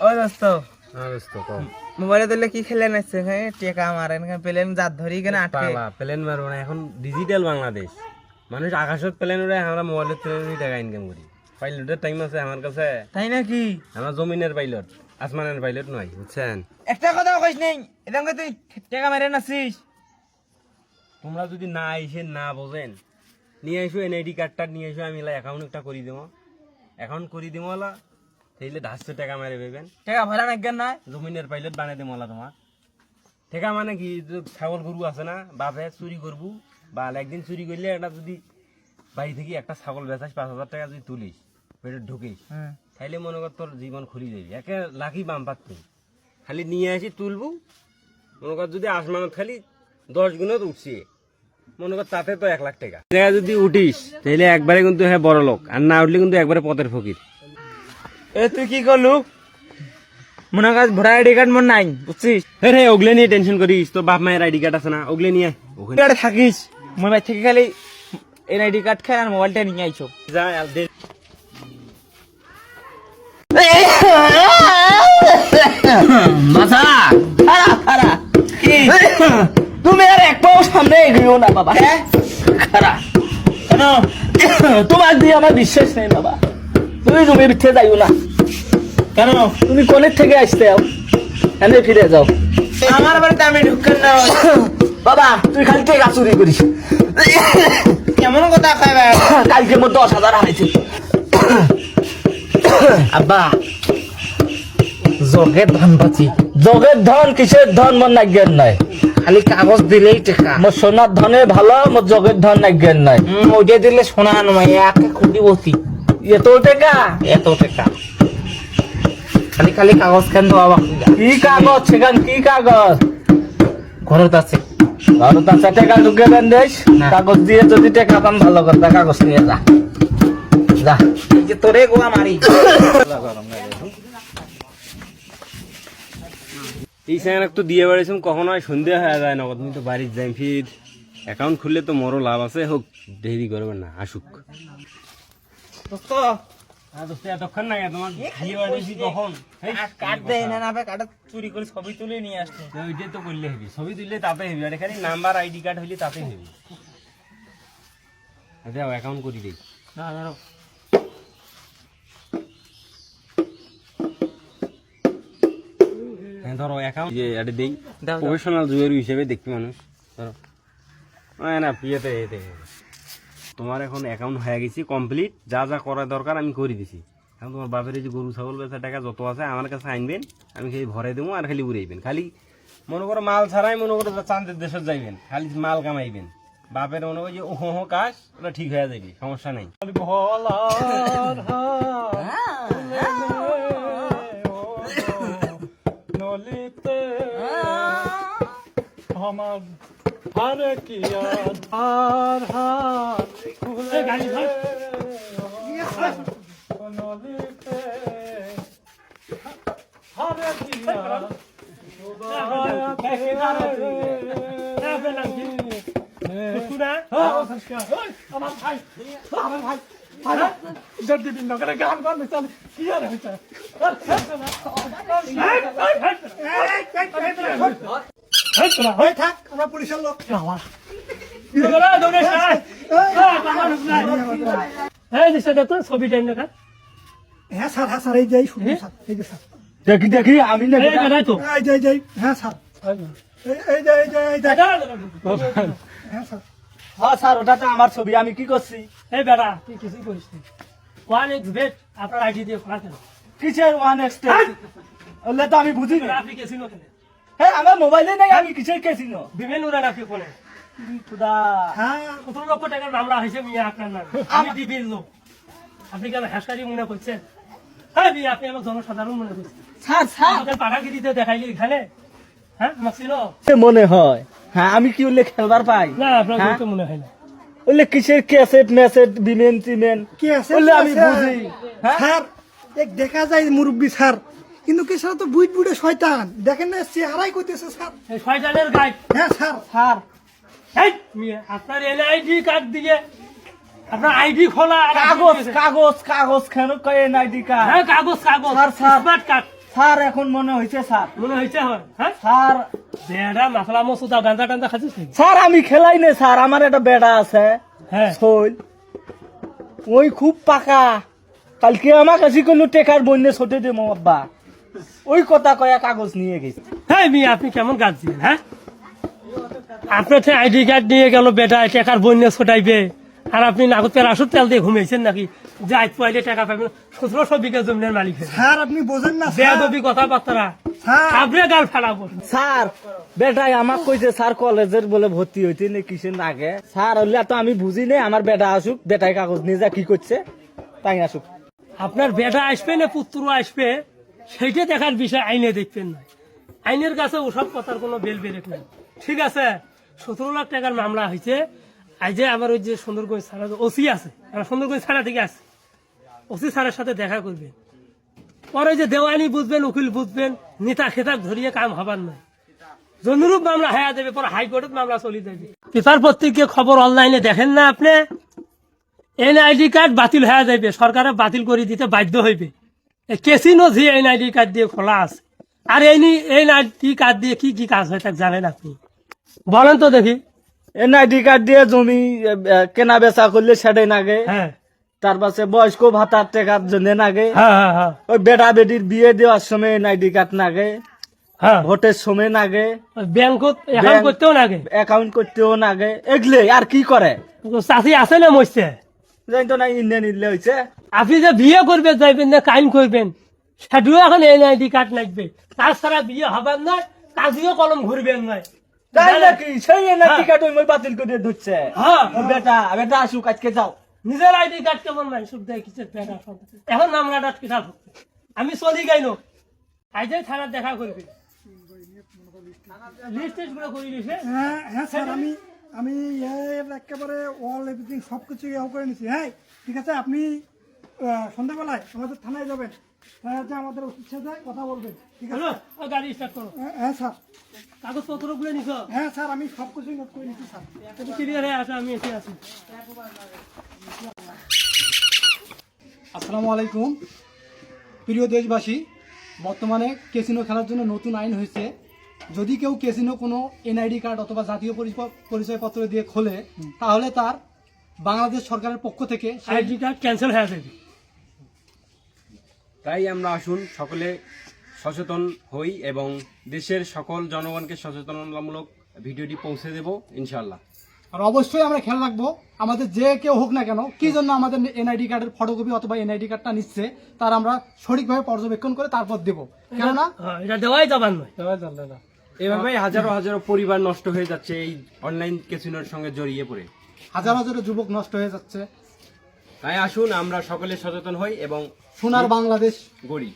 ও দোস্ত হ্যাঁ দোস্ত কও মোবাইলে দিলে কি খেলেন আছে হ্যাঁ টেকা মারেন প্লেন জাত ধরি কেন আটকে পালা প্লেন মারবো না এখন ডিজিটাল বাংলাদেশ মানুষ আকাশত প্লেন উড়ে আমরা মোবাইলের প্লেন টাকা ইনকাম করি পাইলটের টাইম আছে আমার কাছে তাই নাকি আমার জমিনের পাইলট আসমানের পাইলট নয় বুঝছেন একটা কথা কইস নেই এরকম তুই টেকা মেরে নাছিস তোমরা যদি না এসে না বোঝেন নিয়ে এসো এনআইডি কার্ডটা নিয়ে এসো আমি অ্যাকাউন্ট একটা করে দেবো অ্যাকাউন্ট করে দেবো তাইলে 100 টাকা মেরে পেবেন টেকা ভরা নাকি না জমিনের পাইলট বানাই দেবো তোমার টেকা মানে কি ছাগল গরু আছে না বাপে চুরি করবো বা একদিন চুরি করলে এটা যদি বাড়ি থেকে একটা ছাগল বেচাস 5,000 টাকা যদি তুলিস পেটে ঢুকিস তাইলে মনে কর তোর জীবন খুলি যাবি একে লাখি বাম পাচ্ছি খালি নিয়ে আসি তুলবো মনে কর যদি আসমানত খালি 10 গুণত উঠছি মনে কর তাতে তো 1 লাখ টাকা জায়গা যদি উঠিস তাহলে একবারে কিন্তু হ্যাঁ বড় লোক আর না উঠলে কিন্তু একবারে পথের ফকির এ তুই কি করলু মনে কাজ ভরা আইডি কার্ড মন নাই বুঝছিস হে ওগুলো নিয়ে টেনশন করিস তোর বাপ মায়ের আইডি কার্ড আছে না ওগুলো নিয়ে ওখানে থাকিস মোবাইল থেকে খালি এনআইডি কার্ড খাই আর মোবাইলটা নিয়ে আইছো যা মাথা খারা খারা কি তুমি আর এক পাও সামনে এগিয়েও না বাবা খারা কেন তোমার দিয়ে আমার বিশ্বাস নেই বাবা তুমি জমির ভিতরে যাইও না কেন তুমি কলেজ থেকে আসতে যাও এনে ফিরে যাও আমার বাড়িতে আমি ঢুকেন না বাবা তুই খালি টাকা চুরি করিস কেমন কথা খাই কালকে মধ্যে 10,000 হারাইছে আব্বা জগের ধন পাচ্ছি জগের ধন কিসের ধন মোর নাজ্ঞান নাই খালি কাগজ দিলেই টাকা মোর সোনার ধনে ভালো মোর জগের ধন নাজ্ঞান নাই ওইটা দিলে সোনা নয় একে খুঁটি বসি এত টাকা খালি খালি কাগজ কেন দেওয়া কি কাগজ সেখান কি কাগজ ঘরত আছে টাকা ঢুকে দেন দেশ কাগজ দিয়ে যদি টাকা পান ভালো কথা কাগজ নিয়ে যা যা এই যে তোরে গোয়া মারি এই স্যার একটু দিয়ে বেড়েছিলাম কখনো সন্ধ্যা হয়ে যায় না তুমি তো বাড়ির যাই ফির অ্যাকাউন্ট খুললে তো মরো লাভ আছে হোক দেরি করবেন না আসুক এতক্ষণ না তোমার দিয়ে বেড়েছি তখন কার্ড দেয় না না কার্ড চুরি করে ছবি তুলে নিয়ে আসছে ওইটাই তো করলে হেবি ছবি তুললে তাতে হেবি আর এখানে নাম্বার আইডি কার্ড হইলে তাতে হেবি আচ্ছা অ্যাকাউন্ট করি দিই না ধরো ধরো অ্যাকাউন্ট যে এটা দেই প্রফেশনাল জুয়েলারি হিসেবে দেখি মানুষ ধরো না পিয়েতে এতে তোমার এখন অ্যাকাউন্ট হয়ে গেছি কমপ্লিট যা যা করা দরকার আমি করে দিছি এখন তোমার বাপের এই যে গরু ছাগল বেচা টাকা যত আছে আমার কাছে আনবেন আমি খালি ভরে দেবো আর খালি উড়াইবেন খালি মনে করো মাল ছাড়াই মনে করো চাঁদের দেশে যাইবেন খালি মাল কামাইবেন বাপের মনে করো যে ওহো কাজ ওটা ঠিক হয়ে যাবে সমস্যা নেই আমার হারে কি আর হার গাড়ি নলিতে হারে কি আমার ভাই যদি দিন নগরে গান গান চল কি আর হয়েছে থাক আমরা পুলিশের লোক ছবি টাইম দেখা হ্যাঁ স্যার এই যাই শুনুন স্যার এই যে স্যার দেখি দেখি আমি না এই যাই হ্যাঁ স্যার এই যাই হ্যাঁ স্যার হ্যাঁ স্যার ওটা তো আমার ছবি আমি কি করছি এই বেটা তুই কিছুই করিস নি 1x bet আপনার আইডি দিয়ে খোলা কেন কিসের 1x ওলে তো আমি বুঝি না আপনি কেসিনো কেন হ্যাঁ আমার মোবাইলে নাই আমি কিসের কেসিনো বিভিন্ন উড়া রাখি কোনে খুদা হ্যাঁ 17 লক্ষ টাকার মামলা হয়েছে মিয়া আপনার নামে আমি দিবির লোক আপনি কেন হ্যাশকারি মনে করছেন হ্যাঁ বিয়ে আপনি আমার জনসাধারণ মনে করছেন স্যার আমাদের পাঠাগিরিতে দেখাইলি এখানে হ্যাঁ মাসিনো মনে হয় হ্যাঁ আমি কি উল্লেখ খেলবার পাই না আপনার তো মনে হয় না বললে কিসের ক্যাসেট মেসেট বিমেন চিমেন বললে আমি বুঝি স্যার এক দেখা যায় মুরব্বী স্যার কিন্তু কি স্যার তো বুইট বুড়ে শয়তান দেখেন না চেহারাই কইতেছে স্যার এই শয়তানের গাইড হ্যাঁ স্যার স্যার এই মিয়া আপনার এনআইডি কার্ড দিয়ে আপনার আইডি খোলা কাগজ কাগজ কাগজ কেন কয় এনআইডি কার্ড হ্যাঁ কাগজ কাগজ sir, sir. Smart card sir এখন মনে হয়েছে স্যার মনে হয়েছে হয় হ্যাঁ স্যার বেড়া মাসলা মসুদা গাঁজা টান্দা খাচ্ছিস নাকি? স্যার আমি খেলাই নে স্যার আমার একটা বেড়া আছে হ্যাঁ শৈল ওই খুব পাকা কালকে আমার কাছে কোনো টেকার বন্যে ছোটে দেবো আব্বা ওই কথা কয়া কাগজ নিয়ে গেছে হ্যাঁ মি আপনি কেমন কাজ দিলেন হ্যাঁ আপনার আইডি কার্ড নিয়ে গেল বেটা টাকার বন্যা ছোটাইবে আর আপনি নাগদ তেল আসর তেল দিয়ে ঘুমিয়েছেন নাকি যে আজ পাইলে টাকা পাবেন 1700 বিঘা জমিনের মালিক হয়েছে স্যার আপনি বোঝেন না স্যার। বেয়াদবি কথাবার্তা স্যার আপনি গাল ফেলাবো স্যার বেটাই আমাক কইছে স্যার কলেজের বলে ভর্তি হইতে নে কিসের আগে স্যার হইলে তো আমি বুঝি নে আমার বেটা আসুক বেটাই কাগজ নিয়ে যা কি করছে তাই আসুক আপনার বেটা আসবে না পুত্র আসবে সেইটা দেখার বিষয় আইনে দেখবেন না আইনের কাছে ওসব কথার কোনো বেল বেরেক নেই ঠিক আছে 17 লাখ টাকার মামলা হয়েছে আজ যে আমার ওই যে সুন্দরগঞ্জ থানা ওসি আছে আমার সুন্দরগঞ্জ থানা থেকে আছে ওসি স্যারের সাথে দেখা করবেন পরে যে দেওয়ানি বুঝবেন উকিল বুঝবেন নেতা খেতাব ধরিয়ে কাম হবার নয় জনুরূপ মামলা হায়া দেবে পরে হাইকোর্টের মামলা চলে যাবে পেপার পত্রিকে খবর অনলাইনে দেখেন না আপনি এনআইডি কার্ড বাতিল হয়ে যাবে সরকারে বাতিল করে দিতে বাধ্য হইবে কেসিনো যে এনআইডি কার্ড দিয়ে খোলা আছে আর এনআইডি কার্ড দিয়ে কি কি কাজ হয় তা জানেন আপনি বলেন তো দেখি এনআইডি কার্ড দিয়ে জমি কেনা বেচা করলে সেটাই নাগে হ্যাঁ তার পাশে বয়স্ক ভাতার টাকার জন্য নাগে হ্যাঁ হ্যাঁ হ্যাঁ ওই বেটা বেটির বিয়ে দেওয়ার সময় এনআইডি কার্ড নাগে হ্যাঁ ভোটের সময় নাগে ব্যাংকত অ্যাকাউন্ট করতেও লাগে অ্যাকাউন্ট করতেও নাগে এগলে আর কি করে চাষি আছে না মরছে জানি তো না ইন্ডিয়ান ইনলে হয়েছে আপনি যে বিয়ে করবেন যাইবেন না কাইন করবেন সেটিও এখন এনআইডি কার্ড লাগবে তাছাড়া বিয়ে হবার নয় কাজিও কলম ঘুরবেন নয় তাই নাকি সেই এনআইডি কার্ড ওই বাতিল করে দিচ্ছে হ্যাঁ বেটা বেটা আসুক আজকে যাও নিজের আইডি কার্ড কেমন নাই সুখ দেয় কিছু বেটা সন্তান। এখন মামলাটা কিনা হচ্ছে আমি চলি গাইল আইজে থানা দেখা করবে লিস্ট টেস্ট গুলো করে দিছে হ্যাঁ হ্যাঁ স্যার আমি এর একেবারে অল এভরিথিং সব কিছু ইয়ে করে নিছি হ্যাঁ ঠিক আছে আপনি সন্ধ্যাবেলায় আমাদের থানায় যাবেন থানায় যে আমাদের ওষুধ সাথে কথা বলবেন ঠিক আছে হ্যালো ও গাড়ি স্টার্ট করো হ্যাঁ স্যার কাগজপত্র গুলো নিছ হ্যাঁ স্যার আমি সব কিছুই নোট করে নিচ্ছি স্যার তুমি ক্লিয়ার হয়ে আসো আমি এসে আছি আসসালামু আলাইকুম প্রিয় দেশবাসী বর্তমানে ক্যাসিনো খেলার জন্য নতুন আইন হয়েছে যদি কেউ ক্যাসিনো কোনো এনআইডি কার্ড অথবা জাতীয় পরিচয়পত্র দিয়ে খোলে তাহলে তার বাংলাদেশ সরকারের পক্ষ থেকে আইডি কার্ড ক্যান্সেল হয়ে যাবে তাই আমরা আসুন সকলে সচেতন হই এবং দেশের সকল জনগণকে সচেতনতামূলক ভিডিওটি পৌঁছে দেব ইনশাআল্লাহ। আর অবশ্যই আমরা খেয়াল রাখবো আমাদের যে কেউ হোক না কেন কি জন্য আমাদের এনআইডি কার্ডের ফটোকপি অথবা এনআইডি কার্ডটা নিচ্ছে তার আমরা সঠিকভাবে পর্যবেক্ষণ করে তারপর দেবো কেননা এটা দেওয়াই যাবার নয় এভাবেই হাজারো হাজারো পরিবার নষ্ট হয়ে যাচ্ছে এই অনলাইন ক্যাসিনোর সঙ্গে জড়িয়ে পড়ে। হাজার হাজার যুবক নষ্ট হয়ে যাচ্ছে। তাই আসুন আমরা সকলে সচেতন হই এবং সোনার বাংলাদেশ গড়ি।